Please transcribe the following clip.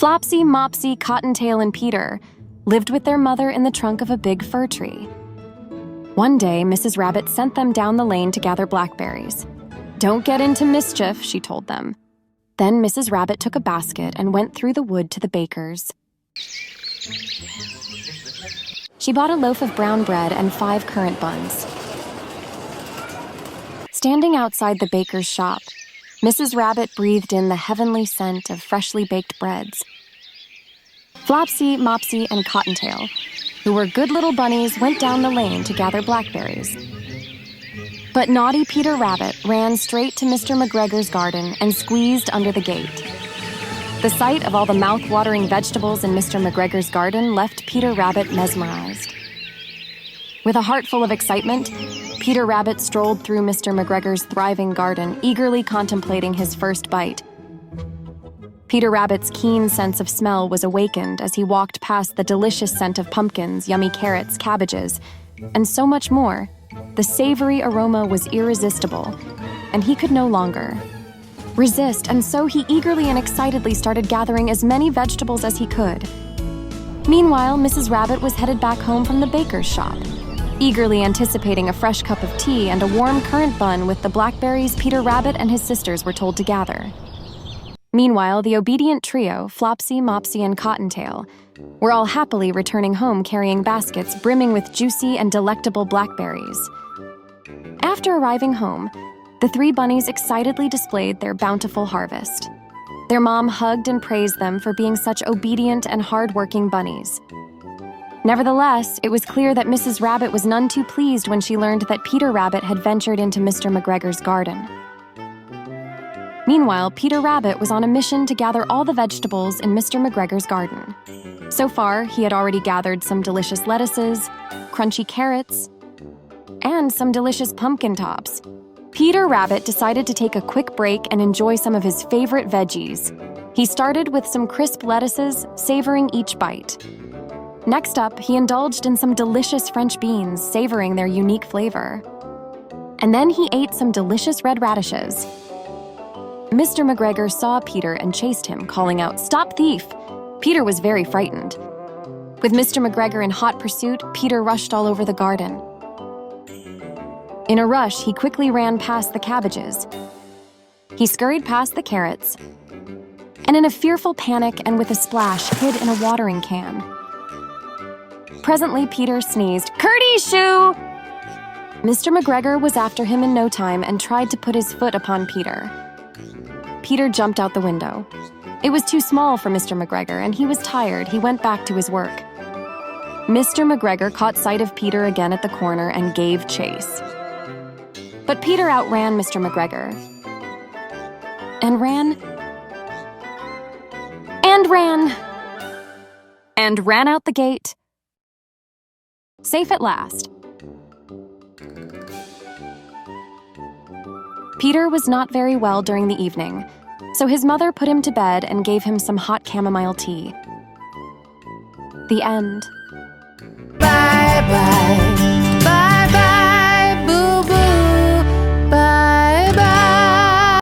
Flopsy, Mopsy, Cottontail, and Peter lived with their mother in the trunk of a big fir tree. One day, Mrs. Rabbit sent them down the lane to gather blackberries. "Don't get into mischief," she told them. Then Mrs. Rabbit took a basket and went through the wood to the baker's. She bought a loaf of brown bread and 5 currant buns. Standing outside the baker's shop, Mrs. Rabbit breathed in the heavenly scent of freshly baked breads. Flopsy, Mopsy, and Cottontail, who were good little bunnies, went down the lane to gather blackberries. But naughty Peter Rabbit ran straight to Mr. McGregor's garden and squeezed under the gate. The sight of all the mouth-watering vegetables in Mr. McGregor's garden left Peter Rabbit mesmerized. With a heart full of excitement, Peter Rabbit strolled through Mr. McGregor's thriving garden, eagerly contemplating his first bite. Peter Rabbit's keen sense of smell was awakened as he walked past the delicious scent of pumpkins, yummy carrots, cabbages, and so much more. The savory aroma was irresistible, and he could no longer resist, and so he eagerly and excitedly started gathering as many vegetables as he could. Meanwhile, Mrs. Rabbit was headed back home from the baker's shop, eagerly anticipating a fresh cup of tea and a warm currant bun with the blackberries Peter Rabbit and his sisters were told to gather. Meanwhile, the obedient trio, Flopsy, Mopsy, and Cottontail, were all happily returning home carrying baskets brimming with juicy and delectable blackberries. After arriving home, the 3 bunnies excitedly displayed their bountiful harvest. Their mom hugged and praised them for being such obedient and hard-working bunnies. Nevertheless, it was clear that Mrs. Rabbit was none too pleased when she learned that Peter Rabbit had ventured into Mr. McGregor's garden. Meanwhile, Peter Rabbit was on a mission to gather all the vegetables in Mr. McGregor's garden. So far, he had already gathered some delicious lettuces, crunchy carrots, and some delicious pumpkin tops. Peter Rabbit decided to take a quick break and enjoy some of his favorite veggies. He started with some crisp lettuces, savoring each bite. Next up, he indulged in some delicious French beans, savoring their unique flavor. And then he ate some delicious red radishes. Mr. McGregor saw Peter and chased him, calling out, "Stop, thief!" Peter was very frightened. With Mr. McGregor in hot pursuit, Peter rushed all over the garden. In a rush, he quickly ran past the cabbages. He scurried past the carrots, and in a fearful panic and with a splash, hid in a watering can. Presently, Peter sneezed, "Curdy shoo!" Mr. McGregor was after him in no time and tried to put his foot upon Peter. Peter jumped out the window. It was too small for Mr. McGregor, and he was tired. He went back to his work. Mr. McGregor caught sight of Peter again at the corner and gave chase. But Peter outran Mr. McGregor. And ran out the gate. Safe at last. Peter was not very well during the evening, so his mother put him to bed and gave him some hot chamomile tea. The end.